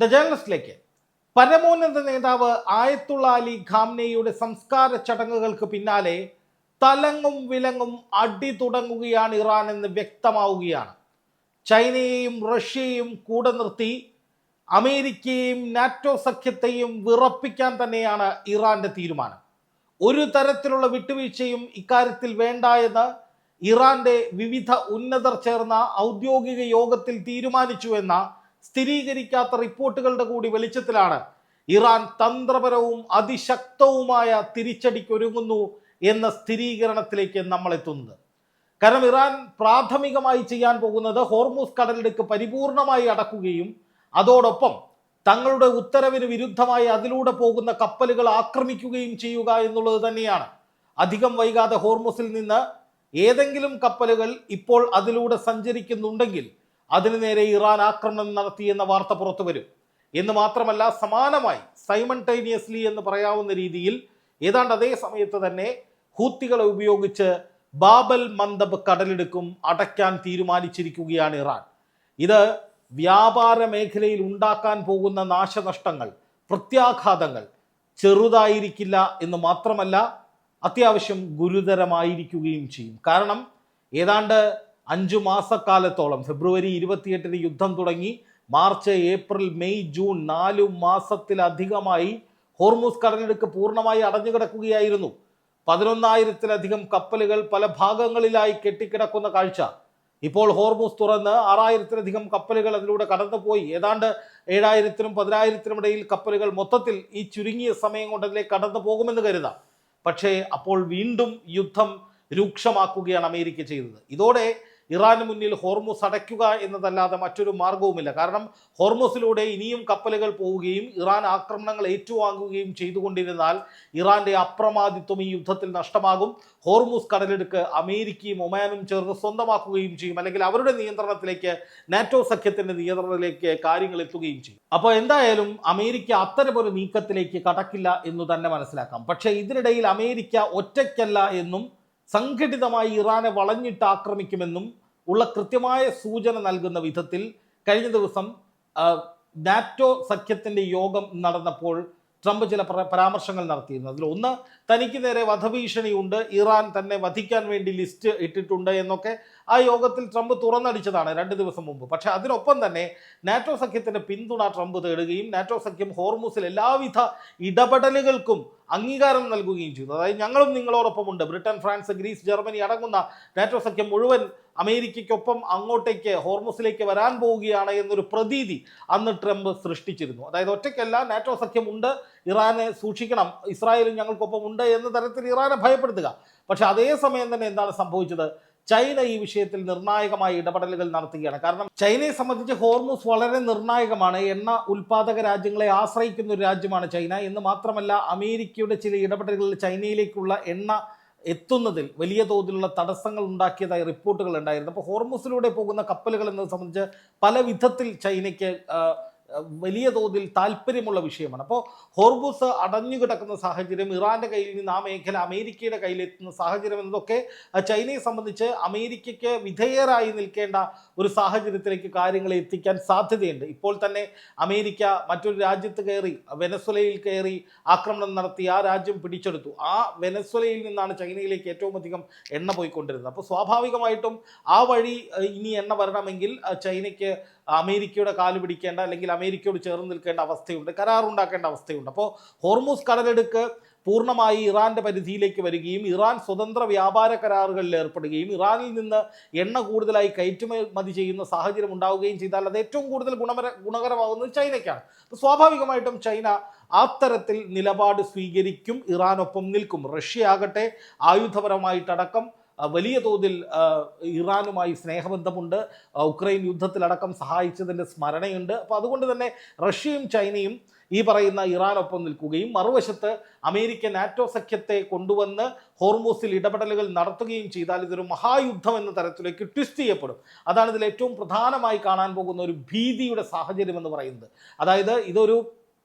The ജേർണലിസ്റ്റിലേക്ക്. പരമോന്നത നേതാവ് ആയത്തുള്ള അലി ഖാംനെയുടെ സംസ്കാര ചടങ്ങുകൾക്ക് പിന്നാലെ തലങ്ങും വിലങ്ങും അടി തുടങ്ങുകയാണ് ഇറാൻ എന്ന് വ്യക്തമാവുകയാണ്. ചൈനയെയും റഷ്യയെയും കൂടെ നിർത്തി അമേരിക്കയെയും നാറ്റോ സഖ്യത്തെയും വിറപ്പിക്കാൻ തന്നെയാണ് ഇറാന്റെ തീരുമാനം. ഒരു തരത്തിലുള്ള വിട്ടുവീഴ്ചയും ഇക്കാര്യത്തിൽ വേണ്ട എന്ന് ഇറാന്റെ വിവിധ ഉന്നതർ ചേർന്ന ഔദ്യോഗിക യോഗത്തിൽ തീരുമാനിച്ചു എന്ന സ്ഥിരീകരിക്കാത്ത റിപ്പോർട്ടുകളുടെ കൂടി വെളിച്ചത്തിലാണ് ഇറാൻ തന്ത്രപരവും അതിശക്തവുമായ തിരിച്ചടിക്കൊരുങ്ങുന്നു എന്ന സ്ഥിരീകരണത്തിലേക്ക് നമ്മൾ എത്തുന്നത്. കാരണം ഇറാൻ പ്രാഥമികമായി ചെയ്യാൻ പോകുന്നത് ഹോർമൂസ് കടലിടുക്ക് പരിപൂർണമായി അടക്കുകയും അതോടൊപ്പം തങ്ങളുടെ ഉത്തരവിന് വിരുദ്ധമായി അതിലൂടെ പോകുന്ന കപ്പലുകൾ ആക്രമിക്കുകയും ചെയ്യുക എന്നുള്ളത് തന്നെയാണ്. അധികം വൈകാതെ ഹോർമൂസിൽ നിന്ന് ഏതെങ്കിലും കപ്പലുകൾ ഇപ്പോൾ അതിലൂടെ സഞ്ചരിക്കുന്നുണ്ടെങ്കിൽ അതിനു നേരെ ഇറാൻ ആക്രമണം നടത്തിയെന്ന വാർത്ത പുറത്തു വരും എന്ന് മാത്രമല്ല, സമാനമായി സൈമൾട്ടേനിയസ്ലി എന്ന് പറയാവുന്ന രീതിയിൽ ഏതാണ്ട് അതേ സമയത്ത് തന്നെ ഹൂത്തികളെ ഉപയോഗിച്ച് ബാബൽ മന്ദബ് കടലിടുക്കും അടയ്ക്കാൻ തീരുമാനിച്ചിരിക്കുകയാണ് ഇറാൻ. ഇത് വ്യാപാര മേഖലയിൽ ഉണ്ടാക്കാൻ പോകുന്ന നാശനഷ്ടങ്ങൾ, പ്രത്യാഘാതങ്ങൾ ചെറുതായിരിക്കില്ല എന്ന് മാത്രമല്ല അത്യാവശ്യം ഗുരുതരമായിരിക്കുകയും ചെയ്യും. കാരണം ഏതാണ്ട് 5 മാസക്കാലത്തോളം ഫെബ്രുവരി 28 യുദ്ധം തുടങ്ങി മാർച്ച്, ഏപ്രിൽ, മെയ്, ജൂൺ 4 മാസത്തിലധികമായി ഹോർമൂസ് കടലിടുക്ക് പൂർണ്ണമായി അടഞ്ഞുകിടക്കുകയായിരുന്നു. 11,000-ലധികം കപ്പലുകൾ പല ഭാഗങ്ങളിലായി കെട്ടിക്കിടക്കുന്ന കാഴ്ച. ഇപ്പോൾ ഹോർമൂസ് തുറന്ന് 6,000-ലധികം കപ്പലുകൾ അതിലൂടെ കടന്നുപോയി. ഏതാണ്ട് 7,000-നും 10,000-നും ഇടയിൽ കപ്പലുകൾ മൊത്തത്തിൽ ഈ ചുരുങ്ങിയ സമയം കൊണ്ട് അതിലേക്ക് കടന്നു പോകുമെന്ന് കരുതാം. പക്ഷേ അപ്പോൾ വീണ്ടും യുദ്ധം രൂക്ഷമാക്കുകയാണ് അമേരിക്ക ചെയ്തത്. ഇതോടെ ഇറാന് മുന്നിൽ ഹോർമൂസ് അടയ്ക്കുക എന്നതല്ലാതെ മറ്റൊരു മാർഗവുമില്ല. കാരണം ഹോർമൂസിലൂടെ ഇനിയും കപ്പലുകൾ പോവുകയും ഇറാൻ ആക്രമണങ്ങൾ ഏറ്റുവാങ്ങുകയും ചെയ്തുകൊണ്ടിരുന്നാൽ ഇറാന്റെ അപ്രമാദിത്വം ഈ യുദ്ധത്തിൽ നഷ്ടമാകും. ഹോർമൂസ് കടലിടുക്ക് അമേരിക്കയും ഒമാനും ചേർന്ന് സ്വന്തമാക്കുകയും ചെയ്യും, അല്ലെങ്കിൽ അവരുടെ നിയന്ത്രണത്തിലേക്ക്, നാറ്റോ സഖ്യത്തിന്റെ നിയന്ത്രണത്തിലേക്ക് കാര്യങ്ങൾ എത്തുകയും ചെയ്യും. അപ്പോൾ എന്തായാലും അമേരിക്ക അത്തരമൊരു നീക്കത്തിലേക്ക് കടക്കില്ല എന്ന് തന്നെ മനസ്സിലാക്കാം. പക്ഷേ ഇതിനിടയിൽ അമേരിക്ക ഒറ്റയ്ക്കല്ല എന്നും സംഘടിതമായി ഇറാനെ വളഞ്ഞിട്ട് ആക്രമിക്കുമെന്നും ഉള്ള കൃത്യമായ സൂചന നൽകുന്ന വിധത്തിൽ കഴിഞ്ഞ ദിവസം നാറ്റോ സഖ്യത്തിന്റെ യോഗം നടന്നപ്പോൾ ട്രംപ് ചില പരാമർശങ്ങൾ നടത്തിയിരുന്നു. അതിൽ ഒന്ന്, തനിക്ക് നേരെ വധഭീഷണിയുണ്ട്, ഇറാൻ തന്നെ വധിക്കാൻ വേണ്ടി ലിസ്റ്റ് ഇട്ടിട്ടുണ്ട് എന്നൊക്കെ ആ യോഗത്തിൽ ട്രംപ് തുറന്നടിച്ചതാണ് 2 ദിവസം മുമ്പ്. പക്ഷെ അതിനൊപ്പം തന്നെ നാറ്റോ സഖ്യത്തിന്റെ പിന്തുണ ട്രംപ് തേടുകയും നാറ്റോ സഖ്യം ഹോർമൂസിൽ എല്ലാവിധ ഇടപെടലുകൾക്കും അംഗീകാരം നൽകുകയും ചെയ്തു. അതായത് ഞങ്ങളും നിങ്ങളോടൊപ്പമുണ്ട്, ബ്രിട്ടൻ, ഫ്രാൻസ്, ഗ്രീസ്, ജർമ്മനി അടങ്ങുന്ന നാറ്റോ സഖ്യം മുഴുവൻ അമേരിക്കയ്ക്കൊപ്പം അങ്ങോട്ടേക്ക് ഹോർമൂസിലേക്ക് വരാൻ പോവുകയാണ് എന്നൊരു പ്രതീതി അന്ന് ട്രംപ് സൃഷ്ടിച്ചിരുന്നു. അതായത് ഒറ്റയ്ക്കല്ല, നാറ്റോ സഖ്യം ഉണ്ട്, ഇറാനെ സൂക്ഷിക്കണം, ഇസ്രായേലും ഞങ്ങൾക്കൊപ്പം ഉണ്ട് എന്ന തരത്തിൽ ഇറാനെ ഭയപ്പെടുത്തുക. പക്ഷെ അതേസമയം തന്നെ എന്താണ് സംഭവിച്ചത്? ചൈന ഈ വിഷയത്തിൽ നിർണായകമായ ഇടപെടലുകൾ നടത്തുകയാണ്. കാരണം ചൈനയെ സംബന്ധിച്ച് ഹോർമൂസ് വളരെ നിർണായകമാണ്. എണ്ണ ഉൽപാദക രാജ്യങ്ങളെ ആശ്രയിക്കുന്ന ഒരു രാജ്യമാണ് ചൈന എന്ന് മാത്രമല്ല, അമേരിക്കയുടെ ചില ഇടപെടലുകളിൽ ചൈനയിലേക്കുള്ള എണ്ണ എത്തുന്നതിൽ വലിയ തോതിലുള്ള തടസ്സങ്ങൾ ഉണ്ടാക്കിയതായി റിപ്പോർട്ടുകൾ ഉണ്ടായിരുന്നു. അപ്പോൾ ഹോർമൂസിലൂടെ പോകുന്ന കപ്പലുകൾ എന്നത് സംബന്ധിച്ച് പല വിധത്തിൽ ചൈനയ്ക്ക് വലിയ തോതിൽ താല്പര്യമുള്ള വിഷയമാണ്. അപ്പോൾ ഹോർമൂസ് അടഞ്ഞു കിടക്കുന്ന സാഹചര്യം, ഇറാന്റെ കയ്യിൽ നിന്ന് ആ മേഖല അമേരിക്കയുടെ കയ്യിലെത്തുന്ന സാഹചര്യം എന്നതൊക്കെ ചൈനയെ സംബന്ധിച്ച് അമേരിക്കയ്ക്ക് വിധേയരായി നിൽക്കേണ്ട ഒരു സാഹചര്യത്തിലേക്ക് കാര്യങ്ങളെ എത്തിക്കാൻ സാധ്യതയുണ്ട്. ഇപ്പോൾ തന്നെ അമേരിക്ക മറ്റൊരു രാജ്യത്ത് കയറി, വെനസ്വലയിൽ കയറി ആക്രമണം നടത്തി ആ രാജ്യം പിടിച്ചെടുത്തു. ആ വെനസ്വലയിൽ നിന്നാണ് ചൈനയിലേക്ക് ഏറ്റവും അധികം എണ്ണ പോയിക്കൊണ്ടിരുന്നത്. അപ്പോൾ സ്വാഭാവികമായിട്ടും ആ വഴി ഇനി എണ്ണ വരണമെങ്കിൽ ചൈനയ്ക്ക് അമേരിക്കയുടെ കാല് പിടിക്കേണ്ട, അല്ലെങ്കിൽ അമേരിക്കയോട് ചേർന്ന് നിൽക്കേണ്ട അവസ്ഥയുണ്ട്, കരാറുണ്ടാക്കേണ്ട അവസ്ഥയുണ്ട്. അപ്പോൾ ഹോർമൂസ് കടലെടുക്ക് പൂർണ്ണമായി ഇറാന്റെ പരിധിയിലേക്ക് വരികയും ഇറാൻ സ്വതന്ത്ര വ്യാപാര കരാറുകളിൽ ഏർപ്പെടുകയും ഇറാനിൽ നിന്ന് എണ്ണ കൂടുതലായി കയറ്റുമതി ചെയ്യുന്ന സാഹചര്യം ഉണ്ടാവുകയും ചെയ്താൽ അത് ഏറ്റവും കൂടുതൽ ഗുണകരമാകുന്നത് ചൈനയ്ക്കാണ്. സ്വാഭാവികമായിട്ടും ചൈന അത്തരത്തിൽ നിലപാട് സ്വീകരിക്കും, ഇറാനൊപ്പം നിൽക്കും. റഷ്യ ആകട്ടെ ആയുധപരമായിട്ടടക്കം വലിയ തോതിൽ ഇറാനുമായി സ്നേഹബന്ധമുണ്ട്, ഉക്രൈൻ യുദ്ധത്തിലടക്കം സഹായിച്ചതിൻ്റെ സ്മരണയുണ്ട്. അപ്പോൾ അതുകൊണ്ട് തന്നെ റഷ്യയും ചൈനയും ഈ പറയുന്ന ഇറാനൊപ്പം നിൽക്കുകയും മറുവശത്ത് അമേരിക്ക നാറ്റോ സഖ്യത്തെ കൊണ്ടുവന്ന് ഹോർമൂസിൽ ഇടപെടലുകൾ നടത്തുകയും ചെയ്താൽ ഇതൊരു മഹായുദ്ധം എന്ന തരത്തിലേക്ക് ട്വിസ്റ്റ് ചെയ്യപ്പെടും. അതാണ് ഇതിൽ ഏറ്റവും പ്രധാനമായി കാണാൻ പോകുന്ന ഒരു ഭീതിയുടെ സാഹചര്യം എന്ന് പറയുന്നത്. അതായത് ഇതൊരു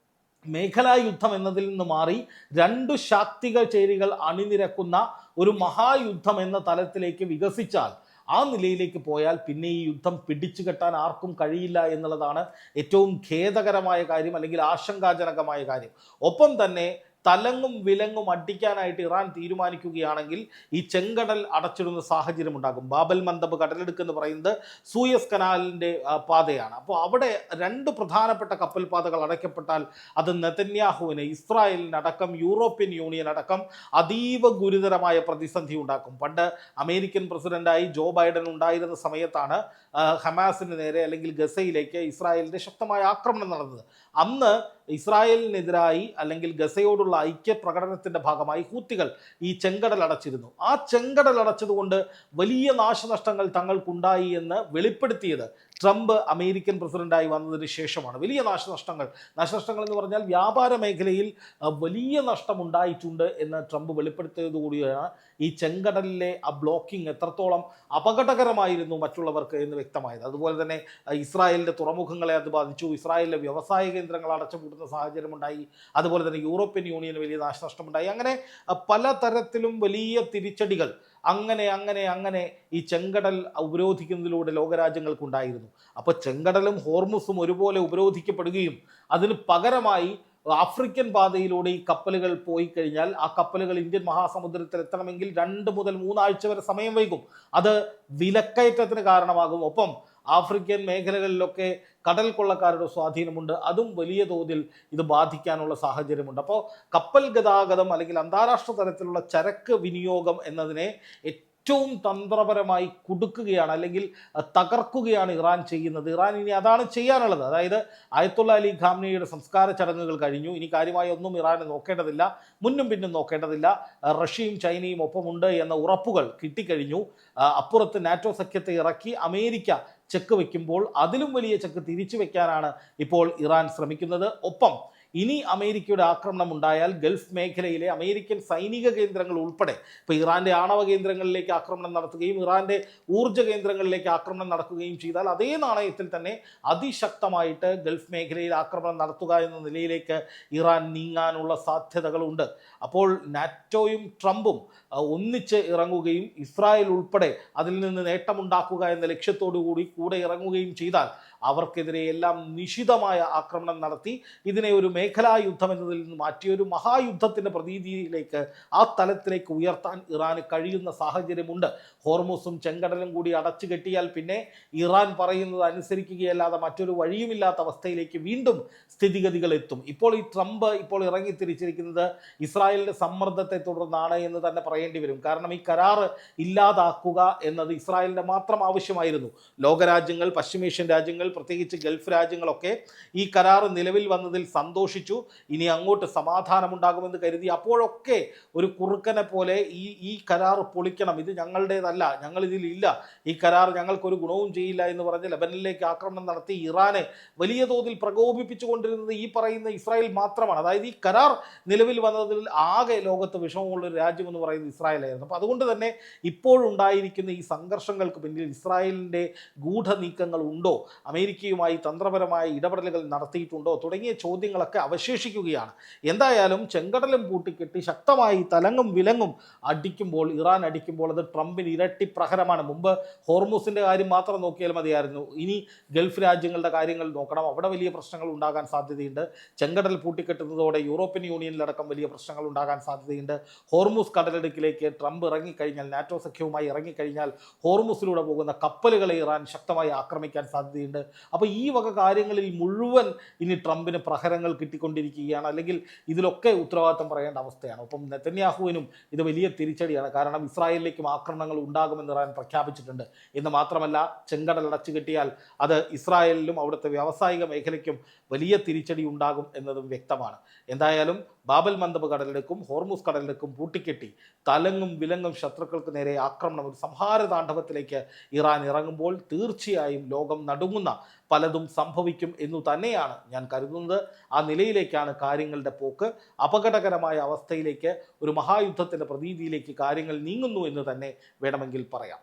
മേഖലാ യുദ്ധം എന്നതിൽ നിന്ന് മാറി 2 ശാക്തിക ചേരികൾ അണിനിരക്കുന്ന ഒരു മഹായുദ്ധം എന്ന തലത്തിലേക്ക് വികസിച്ചാൽ ആ നിലയിലേക്ക് പോയാൽ പിന്നെ ഈ യുദ്ധം പിടിച്ചു കെട്ടാൻ ആർക്കും കഴിയില്ല എന്നുള്ളതാണ് ഏറ്റവും ഖേദകരമായ കാര്യം, അല്ലെങ്കിൽ ആശങ്കാജനകമായ കാര്യം. ഒപ്പം തന്നെ തലങ്ങും വിലങ്ങും അടിക്കാനായിട്ട് ഇറാൻ തീരുമാനിക്കുകയാണെങ്കിൽ ഈ ചെങ്കടൽ അടച്ചിടുന്ന സാഹചര്യം ഉണ്ടാകും. ബാബൽ മന്ദബ് കടലെടുക്ക് എന്ന് പറയുന്നത് സൂയസ് കനാലിൻ്റെ പാതയാണ്. അപ്പോൾ അവിടെ രണ്ട് പ്രധാനപ്പെട്ട കപ്പൽ പാതകൾ അടയ്ക്കപ്പെട്ടാൽ അത് നെതന്യാഹുവിന്, ഇസ്രായേലിനടക്കം യൂറോപ്യൻ യൂണിയൻ അടക്കം അതീവ ഗുരുതരമായ പ്രതിസന്ധി ഉണ്ടാക്കും. പണ്ട് അമേരിക്കൻ പ്രസിഡന്റായി ജോ ബൈഡൻ ഉണ്ടായിരുന്ന സമയത്താണ് ഹമാസിന് നേരെ അല്ലെങ്കിൽ ഗസയിലേക്ക് ഇസ്രായേലിൻ്റെ ശക്തമായ ആക്രമണം നടന്നത്. അന്ന് ഇസ്രായേലിനെതിരായി അല്ലെങ്കിൽ ഗസയോടുള്ള ഐക്യ പ്രകടനത്തിൻ്റെ ഭാഗമായി ഹൂത്തികൾ ഈ ചെങ്കടൽ അടച്ചിരുന്നു. ആ ചെങ്കടൽ അടച്ചതുകൊണ്ട് വലിയ നാശനഷ്ടങ്ങൾ തങ്ങൾക്കുണ്ടായി എന്ന് വെളിപ്പെടുത്തിയത് ട്രംപ് അമേരിക്കൻ പ്രസിഡന്റായി വന്നതിന് ശേഷമാണ്. വലിയ നാശനഷ്ടങ്ങൾ എന്ന് പറഞ്ഞാൽ വ്യാപാര മേഖലയിൽ വലിയ നഷ്ടമുണ്ടായിട്ടുണ്ട് എന്ന് ട്രംപ് വെളിപ്പെടുത്തിയതുകൂടിയാണ് ഈ ചെങ്കടലിലെ ആ ബ്ലോക്കിംഗ് എത്രത്തോളം അപകടകരമായിരുന്നു മറ്റുള്ളവർക്ക് എന്ന് വ്യക്തമായത്. അതുപോലെ തന്നെ ഇസ്രായേലിൻ്റെ തുറമുഖങ്ങളെ അത് ബാധിച്ചു, ഇസ്രായേലിലെ വ്യവസായ കേന്ദ്രങ്ങൾ അടച്ചുപൂട്ടുന്ന സാഹചര്യമുണ്ടായി, അതുപോലെ തന്നെ യൂറോപ്യൻ യൂണിയന് വലിയ നാശനഷ്ടമുണ്ടായി. അങ്ങനെ പലതരത്തിലും വലിയ തിരിച്ചടികൾ അങ്ങനെ ഈ ചെങ്കടൽ ഉപരോധിക്കുന്നതിലൂടെ ലോകരാജ്യങ്ങൾക്കുണ്ടായിരുന്നു. അപ്പോൾ ചെങ്കടലും ഹോർമുസും ഒരുപോലെ ഉപരോധിക്കപ്പെടുകയും അതിന് പകരമായി ആഫ്രിക്കൻ പാതയിലൂടെ ഈ കപ്പലുകൾ പോയി കഴിഞ്ഞാൽ ആ കപ്പലുകൾ ഇന്ത്യൻ മഹാസമുദ്രത്തിൽ എത്തണമെങ്കിൽ 2 മുതൽ 3 ആഴ്ച വരെ സമയം വൈകും. അത് വിലക്കയറ്റത്തിന് കാരണമാകും. ഒപ്പം ആഫ്രിക്കൻ മേഖലകളിലൊക്കെ കടൽ കൊള്ളക്കാരുടെ സ്വാധീനമുണ്ട്, അതും വലിയ തോതിൽ ഇത് ബാധിക്കാനുള്ള സാഹചര്യമുണ്ട്. അപ്പോൾ കപ്പൽ ഗതാഗതം അല്ലെങ്കിൽ അന്താരാഷ്ട്ര തലത്തിലുള്ള ചരക്ക് വിനിയോഗം എന്നതിനെ ഏറ്റവും തന്ത്രപരമായി കുടുക്കുകയാണ്, അല്ലെങ്കിൽ തകർക്കുകയാണ് ഇറാൻ ചെയ്യുന്നത്. ഇറാൻ ഇനി അതാണ് ചെയ്യാനുള്ളത്. അതായത് ആയത്തുള്ള അലി ഖാംനയുടെ സംസ്കാര ചടങ്ങുകൾ കഴിഞ്ഞു, ഇനി കാര്യമായി ഒന്നും ഇറാനെ നോക്കേണ്ടതില്ല, മുന്നും പിന്നും നോക്കേണ്ടതില്ല. റഷ്യയും ചൈനയും ഒപ്പമുണ്ട് എന്ന ഉറപ്പുകൾ കിട്ടിക്കഴിഞ്ഞു. അപ്പുറത്ത് നാറ്റോ സഖ്യത്തെ ഇറക്കി അമേരിക്ക ചെക്ക് വയ്ക്കുമ്പോൾ അതിലും വലിയ ചെക്ക് തിരിച്ചു വയ്ക്കാനാണ് ഇപ്പോൾ ഇറാൻ ശ്രമിക്കുന്നത്. ഒപ്പം ഇനി അമേരിക്കയുടെ ആക്രമണം ഉണ്ടായാൽ ഗൾഫ് മേഖലയിലെ അമേരിക്കൻ സൈനിക കേന്ദ്രങ്ങൾ ഉൾപ്പെടെ, ഇപ്പോൾ ഇറാൻ്റെ ആണവ കേന്ദ്രങ്ങളിലേക്ക് ആക്രമണം നടത്തുകയും ഇറാൻ്റെ ഊർജ്ജ കേന്ദ്രങ്ങളിലേക്ക് ആക്രമണം നടക്കുകയും ചെയ്താൽ അതേ നാണയത്തിൽ തന്നെ അതിശക്തമായിട്ട് ഗൾഫ് മേഖലയിൽ ആക്രമണം നടത്തുക എന്ന നിലയിലേക്ക് ഇറാൻ നീങ്ങാനുള്ള സാധ്യതകളുണ്ട്. അപ്പോൾ നാറ്റോയും ട്രംപും ഒന്നിച്ച് ഇറങ്ങുകയും ഇസ്രായേൽ ഉൾപ്പെടെ അതിൽ നിന്ന് നേട്ടമുണ്ടാക്കുക എന്ന ലക്ഷ്യത്തോടു കൂടി കൂടെ ഇറങ്ങുകയും ചെയ്താൽ അവർക്കെതിരെ എല്ലാം നിശിതമായ ആക്രമണം നടത്തി ഇതിനെ ഒരു മേഖലാ യുദ്ധം എന്നതിൽ നിന്ന് മാറ്റിയൊരു മഹായുദ്ധത്തിൻ്റെ പ്രതീതിയിലേക്ക്, ആ തലത്തിലേക്ക് ഉയർത്താൻ ഇറാന് കഴിയുന്ന സാഹചര്യമുണ്ട്. ഹോർമുസും ചെങ്കടലും കൂടി അടച്ചു കെട്ടിയാൽ പിന്നെ ഇറാൻ പറയുന്നത് അനുസരിക്കുകയല്ലാതെ മറ്റൊരു വഴിയുമില്ലാത്ത അവസ്ഥയിലേക്ക് വീണ്ടും സ്ഥിതിഗതികൾ എത്തും. ഇപ്പോൾ ഈ ട്രംപ് ഇപ്പോൾ ഇറങ്ങിത്തിരിച്ചിരിക്കുന്നത് ഇസ്രായേലിൻ്റെ സമ്മർദ്ദത്തെ തുടർന്നാണ് എന്ന് തന്നെ പറയേണ്ടി വരും. കാരണം ഈ കരാർ ഇല്ലാതാക്കുക എന്നത് ഇസ്രായേലിൻ്റെ മാത്രം ആവശ്യമായിരുന്നു. ലോകരാജ്യങ്ങൾ, പശ്ചിമേഷ്യൻ രാജ്യങ്ങൾ, പ്രത്യേകിച്ച് ഗൾഫ് രാജ്യങ്ങളൊക്കെ ഈ കരാർ നിലവിൽ വന്നതിൽ സന്തോഷിച്ചു. ഇനി അങ്ങോട്ട് സമാധാനമുണ്ടാകുമെന്ന് കരുതി. അപ്പോഴൊക്കെ ഒരു കുറുക്കനെ പോലെ ഈ കരാർ പൊളിക്കണം, ഇത് ഞങ്ങളുടേതല്ല, ഞങ്ങളിതിലില്ല, ഈ കരാർ ഞങ്ങൾക്കൊരു ഗുണവും ചെയ്യില്ല എന്ന് പറഞ്ഞ് ലെബനനിലേക്ക് ആക്രമണം നടത്തി ഇറാനെ വലിയ തോതിൽ പ്രകോപിപ്പിച്ചുകൊണ്ടിരുന്നത് ഈ പറയുന്ന ഇസ്രായേൽ മാത്രമാണ്. അതായത് ഈ കരാർ നിലവിൽ വന്നതിൽ ആകെ ലോകത്ത് വിഷമമുള്ളൊരു രാജ്യമെന്ന് പറയുന്നത് ഇസ്രായേലായിരുന്നു. അപ്പോൾ അതുകൊണ്ട് തന്നെ ഇപ്പോഴുണ്ടായിരിക്കുന്ന ഈ സംഘർഷങ്ങൾക്ക് പിന്നിൽ ഇസ്രായേലിൻ്റെ ഗൂഢനീക്കങ്ങൾ ഉണ്ടോ, അമേരിക്കയുമായി തന്ത്രപരമായ ഇടപെടലുകൾ നടത്തിയിട്ടുണ്ടോ തുടങ്ങിയ ചോദ്യങ്ങളൊക്കെ അവശേഷിക്കുകയാണ്. എന്തായാലും ചെങ്കടലും പൂട്ടിക്കെട്ടി ശക്തമായി തലങ്ങും വിലങ്ങും ഇറാൻ അടിക്കുമ്പോൾ അത് ട്രംപിന് ഇരട്ടി പ്രഹരമാണ്. മുമ്പ് ഹോർമുസിൻ്റെ കാര്യം മാത്രം നോക്കിയാൽ മതിയായിരുന്നു, ഇനി ഗൾഫ് രാജ്യങ്ങളുടെ കാര്യങ്ങൾ നോക്കണം, അവിടെ വലിയ പ്രശ്നങ്ങൾ ഉണ്ടാകാൻ സാധ്യതയുണ്ട്. ചെങ്കടൽ പൂട്ടിക്കെട്ടുന്നതോടെ യൂറോപ്യൻ യൂണിയനിലടക്കം വലിയ പ്രശ്നങ്ങൾ ഉണ്ടാകാൻ സാധ്യതയുണ്ട്. ഹോർമുസ് കടലിടുക്കിലേക്ക് ട്രംപ് ഇറങ്ങിക്കഴിഞ്ഞാൽ, നാറ്റോ സഖ്യവുമായി ഇറങ്ങിക്കഴിഞ്ഞാൽ ഹോർമുസിലൂടെ പോകുന്ന കപ്പലുകളെ ഇറാൻ ശക്തമായി ആക്രമിക്കാൻ സാധ്യതയുണ്ട്. അപ്പോൾ ഈ വക കാര്യങ്ങളിൽ മുഴുവൻ ഇനി ട്രംപിന് പ്രഹരങ്ങൾ കിട്ടിക്കൊണ്ടിരിക്കുകയാണ്, അല്ലെങ്കിൽ ഇതിലൊക്കെ ഉത്തരവാദിത്തം പറയേണ്ട അവസ്ഥയാണ്. ഒപ്പം നെതന്യാഹുവിനും ഇത് വലിയ തിരിച്ചടിയാണ്. കാരണം ഇസ്രായേലിലേക്കും ആക്രമണങ്ങൾ ഉണ്ടാകുമെന്ന് ഇറാൻ പ്രഖ്യാപിച്ചിട്ടുണ്ട്. എന്ന് മാത്രമല്ല, ചെങ്കടൽ അടച്ചു കെട്ടിയാൽ അത് ഇസ്രായേലിലും അവിടുത്തെ വ്യാവസായിക മേഖലയ്ക്കും വലിയ തിരിച്ചടി ഉണ്ടാകും എന്നതും വ്യക്തമാണ്. എന്തായാലും ബാബൽ മന്ദബ് കടലിടുക്കും ഹോർമുസ് കടലിടുക്കും പൂട്ടിക്കെട്ടി തലങ്ങും വിലങ്ങും ശത്രുക്കൾക്ക് നേരെ ആക്രമണം, ഒരു സംഹാര താണ്ഡവത്തിലേക്ക് ഇറാൻ ഇറങ്ങുമ്പോൾ തീർച്ചയായും ലോകം നടുങ്ങുന്ന പലതും സംഭവിക്കും എന്നു തന്നെയാണ് ഞാൻ കരുതുന്നത്. ആ നിലയിലേക്കാണ് കാര്യങ്ങളുടെ പോക്ക്. അപകടകരമായ അവസ്ഥയിലേക്ക്, ഒരു മഹായുദ്ധത്തിൻ്റെ പ്രതീതിയിലേക്ക് കാര്യങ്ങൾ നീങ്ങുന്നു എന്ന് തന്നെ വേണമെങ്കിൽ പറയാം.